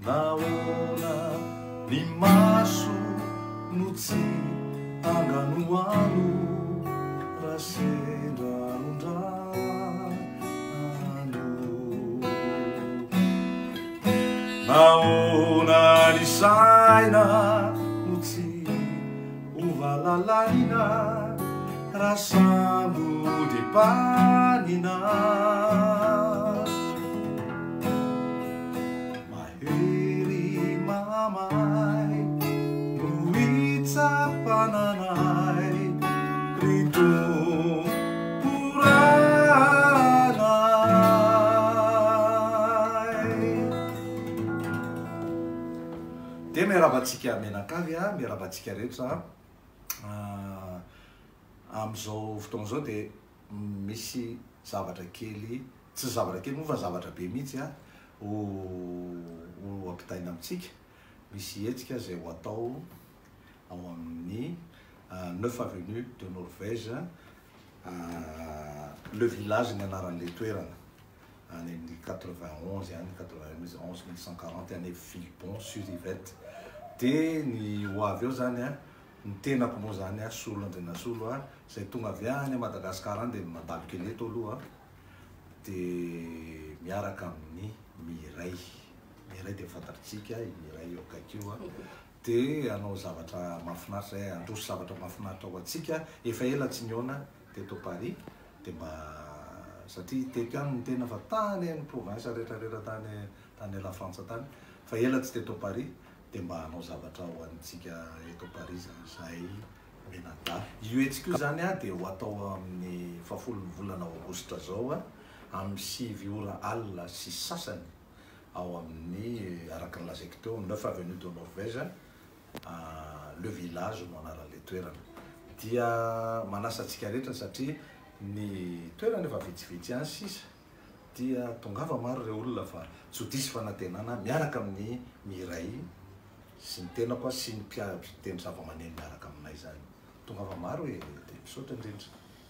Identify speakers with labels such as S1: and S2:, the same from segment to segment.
S1: Naona ni maso no tsy anganoano raha sendra nondrano. Naona ny saina no tsy ovalalaina raha sambo de panina. Pananay rito puranay. Dia miarabantsika menakavy miarabantsika rehetra amin'izao fotoana izao dia misy zavatra kely, tsy zavatra kely moa fa zavatra be mihitsy ho ampitaina amintsika. Misy hetsika izay ho atao ao amin'ny 9 avenue de Norvège, le village ny anaran'ilay toerana any amin'ny 91 any 11140 any Villebon sur Yvette. Dia ny ho avy eo zany ny tenako moa zany Solo Andrinasolo izay tonga avy any Madagasikara any dia mandalo kely eto aloha dia miaraka amin'ny Miray dia fantatritsika Miray eo akaikio dia hanao zavatra mahafinaritra zay, handroso zavatra mahafinaritra ho antsika. Efa ela tsy niona teto Paris dia mba satria teto ihany ny tena fa tany amin'ny province rehetrarehetra tany La France tany fa ela tsy teto Paris dia mba hanao zavatra ho antsika eto Paris zay menada. Io hetsika io zany dia ho atao amin'ny 10 volana Aogositra zao amin'ny 6 ora alina sy sasany ao amin'ny araka ny lazaiko teo 9 avenue de Norvège, le village no anaran'ilay toerana. Dia manasa antsika rehetra satria ny toerana efa vitsivitsy any sisa dia tongava maro ireo olona fa tsy ho diso fanantenana miaraka amin'ny Miray sy ny tenako sy ny teny zava-maneno miaraka aminay zany. Tongava maro dia misaotra indrindra.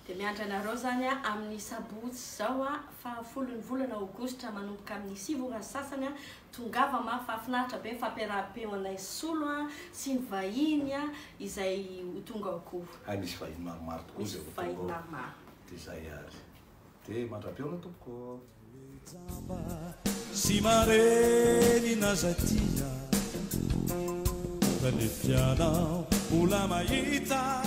S2: Dia miandry anareo zany amin'ny sabotsy zao 10 volana Aogositra manomboka amin'ny 6 ora sasany tongava mahafinaritra be fampiaraham-peonay Solo sy ny vahiny izay tonga akoho.
S1: Misy vahiny maromaro tokoa izay
S2: vahiny maromaro.
S1: Dia izay ary. Dia mandra-peona tompoko.
S3: Sy mareny nazatia, rehefianao mbola mahita